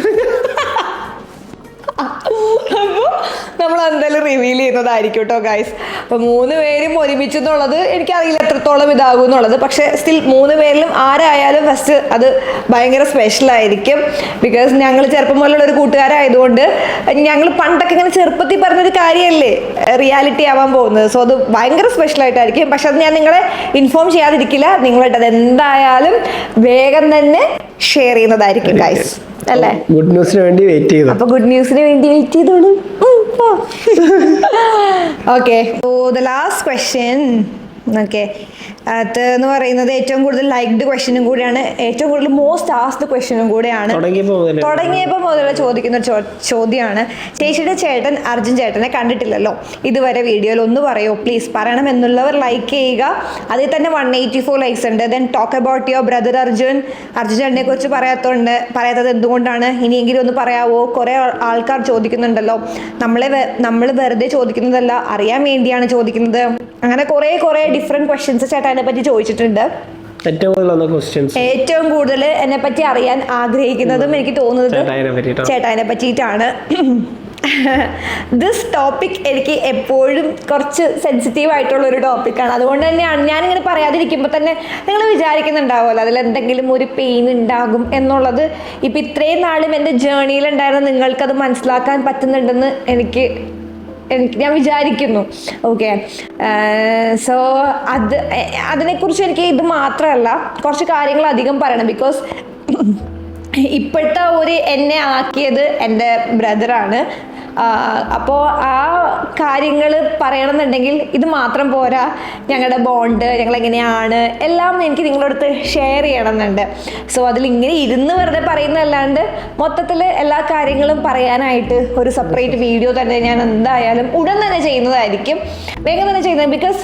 നമ്മൾ എന്തായാലും റിവീൽ ചെയ്യുന്നതായിരിക്കും കേട്ടോ ഗൈസ്. അപ്പൊ 3 പേരും ഒരുമിച്ചെന്നുള്ളത് എനിക്കറിയില്ല എത്രത്തോളം ഇതാകും എന്നുള്ളത്, പക്ഷെ സ്റ്റിൽ 3 പേരിലും ആരായാലും ഫസ്റ്റ് അത് ഭയങ്കര സ്പെഷ്യൽ ആയിരിക്കും. ബിക്കോസ് ഞങ്ങൾ ചെറുപ്പം പോലുള്ള ഒരു കൂട്ടുകാരായതുകൊണ്ട് ഞങ്ങൾ പണ്ടൊക്കെ ഇങ്ങനെ ചെറുപ്പത്തിൽ പറഞ്ഞൊരു കാര്യമല്ലേ റിയാലിറ്റി ആവാൻ പോകുന്നത്. സോ അത് ഭയങ്കര സ്പെഷ്യൽ ആയിട്ടായിരിക്കും. പക്ഷെ അത് ഞാൻ നിങ്ങളെ ഇൻഫോം ചെയ്യാതിരിക്കില്ല, നിങ്ങളായിട്ട് അത് എന്തായാലും വേഗം തന്നെ ഷെയർ ചെയ്യുന്നതായിരിക്കും ഗൈസ്, അല്ലേ? ഗുഡ് ന്യൂസിന് വേണ്ടി വെയിറ്റ് ചെയ്തു. അപ്പൊ ഗുഡ് ന്യൂസിന് വേണ്ടി വെയിറ്റ് ചെയ്തോളൂ. Okay, so the last question. Okay, അത് എന്ന് പറയുന്നത് ഏറ്റവും കൂടുതൽ ലൈക്ഡ് ക്വസ്റ്റ്യനും കൂടിയാണ്, ഏറ്റവും കൂടുതൽ മോസ്റ്റ് ആസ്ക്ഡ് ക്വസ്റ്റ്യനും കൂടെയാണ്. തുടങ്ങിയപ്പോൾ മുതൽ ചോദിക്കുന്ന ചോദ്യമാണ്. ചേച്ചിയുടെ ചേട്ടൻ അർജുൻ ചേട്ടനെ കണ്ടിട്ടില്ലല്ലോ ഇതുവരെ, വീഡിയോയിൽ ഒന്ന് പറയോ പ്ലീസ്? പറയണം എന്നുള്ളവർ ലൈക്ക് ചെയ്യുക. അതിൽ തന്നെ 184 ലൈക്സ് ഉണ്ട്. Then talk about your brother Arjun ചേട്ടനെ കുറിച്ച് പറയാത്തത് എന്തുകൊണ്ടാണ്? ഇനിയെങ്കിലും ഒന്ന് പറയാവോ? കുറെ ആൾക്കാർ ചോദിക്കുന്നുണ്ടല്ലോ. നമ്മൾ വെറുതെ ചോദിക്കുന്നതല്ല, അറിയാൻ വേണ്ടിയാണ് ചോദിക്കുന്നത്. അങ്ങനെ കുറെ ഡിഫറെന്റ് ക്വസ്റ്റ്യൻസ് ചേട്ടനെ പറ്റി ചോദിച്ചിട്ടുണ്ട്. ഏറ്റവും കൂടുതൽ എന്നെ പറ്റി അറിയാൻ ആഗ്രഹിക്കുന്നതും എനിക്ക് തോന്നുന്നത് ചേട്ടായിനെ പറ്റിയിട്ടാണ്. ദിസ് ടോപ്പിക് എനിക്ക് എപ്പോഴും കുറച്ച് സെൻസിറ്റീവ് ആയിട്ടുള്ള ഒരു ടോപ്പിക്കാണ്. അതുകൊണ്ട് തന്നെയാണ് ഞാനിങ്ങനെ പറയാതിരിക്കുമ്പോൾ തന്നെ നിങ്ങൾ വിചാരിക്കുന്നുണ്ടാവുമല്ലോ അതിൽ എന്തെങ്കിലും ഒരു പെയിൻ ഉണ്ടാകും എന്നുള്ളത്. ഇപ്പം ഇത്രയും നാളും എൻ്റെ ജേർണിയിൽ ഉണ്ടായിരുന്ന നിങ്ങൾക്കത് മനസ്സിലാക്കാൻ പറ്റുന്നുണ്ടെന്ന് ഞാൻ വിചാരിക്കുന്നു. ഓക്കെ, സോ അതിനെക്കുറിച്ച് എനിക്ക് ഇത് മാത്രമല്ല കുറച്ച് കാര്യങ്ങൾ അധികം പറയണം. ബിക്കോസ് ഇപ്പോഴത്തെ എന്നെ ആക്കിയത് എൻ്റെ ബ്രദറാണ്. അപ്പോൾ ആ കാര്യങ്ങൾ പറയണമെന്നുണ്ടെങ്കിൽ ഇത് മാത്രം പോരാ, ഞങ്ങളുടെ ബോണ്ട്, ഞങ്ങളെങ്ങനെയാണ് എല്ലാം എനിക്ക് നിങ്ങളുടെ അടുത്ത് ഷെയർ ചെയ്യണമെന്നുണ്ട്. സോ അതിലിങ്ങനെ ഇരുന്ന് വെറുതെ പറയുന്നതല്ലാണ്ട് മൊത്തത്തിൽ എല്ലാ കാര്യങ്ങളും പറയാനായിട്ട് ഒരു സെപ്പറേറ്റ് വീഡിയോ തന്നെ ഞാൻ എന്തായാലും ഉടൻ തന്നെ ചെയ്യുന്നതായിരിക്കും, വേഗം തന്നെ ചെയ്യുന്നത്. ബിക്കോസ്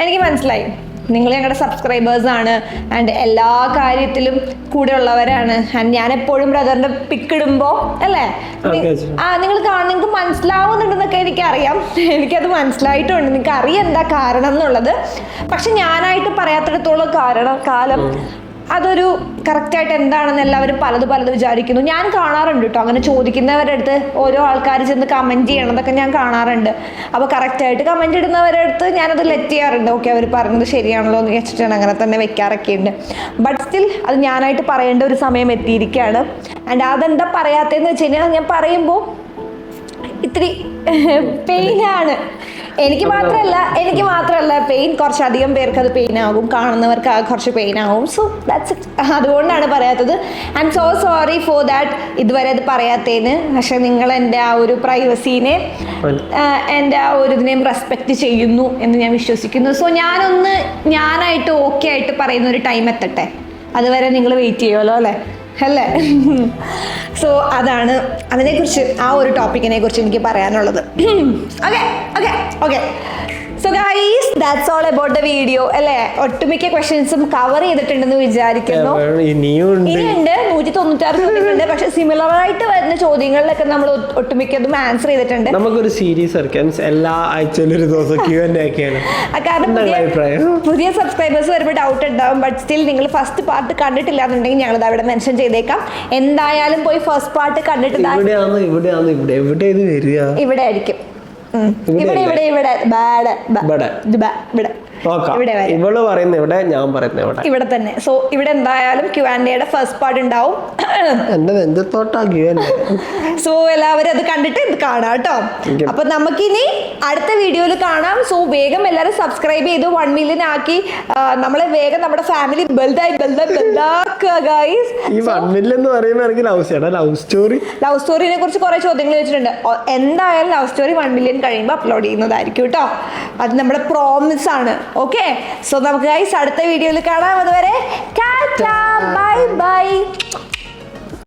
എനിക്ക് മനസ്സിലായി നിങ്ങൾ ഞങ്ങളുടെ സബ്സ്ക്രൈബേഴ്സാണ് ആൻഡ് എല്ലാ കാര്യത്തിലും കൂടെ ഉള്ളവരാണ്. ആൻഡ് ഞാൻ എപ്പോഴും ബ്രദറിന്റെ പിക്കിടുമ്പോൾ അല്ലേ നിങ്ങൾക്ക് മനസ്സിലാവുന്നുണ്ടെന്നൊക്കെ എനിക്കറിയാം, എനിക്കത് മനസ്സിലായിട്ടുണ്ട്. നിങ്ങൾക്ക് അറിയാം എന്താ കാരണം എന്നുള്ളത്. പക്ഷെ ഞാനായിട്ട് പറയാത്തിടത്തോളം കാലം അതൊരു കറക്റ്റായിട്ട് എന്താണെന്ന് എല്ലാവരും പലത് വിചാരിക്കുന്നു. ഞാൻ കാണാറുണ്ട് കേട്ടോ, അങ്ങനെ ചോദിക്കുന്നവരുടെ അടുത്ത് ഓരോ ആൾക്കാർ ചെന്ന് കമൻറ്റ് ചെയ്യണതൊക്കെ ഞാൻ കാണാറുണ്ട്. അപ്പോൾ കറക്റ്റായിട്ട് കമൻറ്റ് ഇടുന്നവരുടെ അടുത്ത് ഞാനത് ലെറ്റ് ചെയ്യാറുണ്ട്. ഓക്കെ, അവർ പറഞ്ഞത് ശരിയാണല്ലോ എന്ന് വെച്ചിട്ടാണ് അങ്ങനെ തന്നെ വെക്കാറൊക്കെ ഉണ്ട്. ബട്ട് സ്റ്റിൽ അത് ഞാനായിട്ട് പറയേണ്ട ഒരു സമയം എത്തിയിരിക്കുകയാണ്. ആൻഡ് അതെന്താ പറയാത്തതെന്ന് വെച്ച് കഴിഞ്ഞാൽ, ഞാൻ പറയുമ്പോൾ ഇത്തിരി പെയിനാണ്. എനിക്ക് മാത്രമല്ല പെയിൻ, കുറച്ചധികം പേർക്ക് അത് പെയിൻ ആകും, കാണുന്നവർക്ക് കുറച്ച് പെയിൻ ആകും. So that's it. അതുകൊണ്ടാണ് പറയാത്തത്. I M so sorry for that ഇതുവരെ അത് പറയാത്തതിന്. പക്ഷെ നിങ്ങൾ എൻ്റെ ആ ഒരു പ്രൈവസീനെ എൻ്റെ ആ ഒരു ഇതിനെയും റെസ്പെക്റ്റ് ചെയ്യുന്നു എന്ന് ഞാൻ വിശ്വസിക്കുന്നു. സോ ഞാനായിട്ട് ഓക്കെ ആയിട്ട് പറയുന്ന ഒരു ടൈം എത്തട്ടെ, അതുവരെ നിങ്ങൾ വെയിറ്റ് ചെയ്യുമല്ലോ അല്ലേ? സോ അതാണ് അതിനെക്കുറിച്ച്, ആ ഒരു ടോപ്പിക്കിനെ കുറിച്ച് എനിക്ക് പറയാനുള്ളത്. Okay. So guys that's all about the video അല്ലേ. ഒട്ടുമിക്ക ക്വസ്റ്റ്യൻസും കവർ ചെയ്തിട്ടുണ്ടെന്ന് വിചാരിക്കുന്നു. ഇനിയുണ്ട് 196 ചോദ്യങ്ങളുണ്ട്. പക്ഷെ സിമിലർ ആയിട്ട് വരുന്ന ചോദ്യങ്ങളിലൊക്കെ നമ്മൾ ഒട്ടുമിക്കതും ആൻസർ ചെയ്തിട്ടുണ്ട്. നമുക്കൊരു സീരീസ് ഇറക്കാം, എല്ലാ ആഴ്ചയിലും ഒരു ദിവസം Q&A ഒക്കെയാണ്. കാരണം പുതിയ സബ്സ്ക്രൈബേഴ്സ് വരുമ്പോൾ ഡൗട്ട് ഉണ്ടാവും. ബട്ട് സ്റ്റിൽ നിങ്ങൾ ഫസ്റ്റ് പാർട്ട് കണ്ടിട്ടില്ല എന്നുണ്ടെങ്കിൽ ഞങ്ങളത് അവിടെ മെൻഷൻ ചെയ്തേക്കാം. എന്തായാലും പോയി ഫസ്റ്റ് പാർട്ട് കണ്ടിട്ട് ഇവിടെ ആയിരിക്കും. ഇവള് പറയുന്ന ഇവിടെ, ഞാൻ പറയുന്ന ഇവിടെ തന്നെ. സോ ഇവിടെ എന്തായാലും Q&Aയുടെ ഫസ്റ്റ് പാർട്ട് ഉണ്ടാവും. സോ എല്ലാവരും അത് കണ്ടിട്ട് ഇത് കാണാം കേട്ടോ. അപ്പൊ നമുക്കിനി അടുത്ത വീഡിയോയിൽ കാണാം. സോ വേഗം എല്ലാവരും സബ്സ്ക്രൈബ് ചെയ്ത് 1 million ആക്കി നമ്മളെ വേഗം നമ്മുടെ ഫാമിലി ലവ് സ്റ്റോറിനെ കുറിച്ച് കുറെ ചോദ്യങ്ങൾ ചോദിച്ചിട്ടുണ്ട്. എന്തായാലും ലവ് സ്റ്റോറി 1 million കഴിയുമ്പോൾ അപ്ലോഡ് ചെയ്യുന്നതായിരിക്കും കേട്ടോ. അത് നമ്മുടെ പ്രോമിസ് ആണ്. ഓക്കെ, സോ നമുക്ക് ഗൈസ് അടുത്ത വീഡിയോയിൽ കാണാം. അതുവരെ ബൈ ബൈ.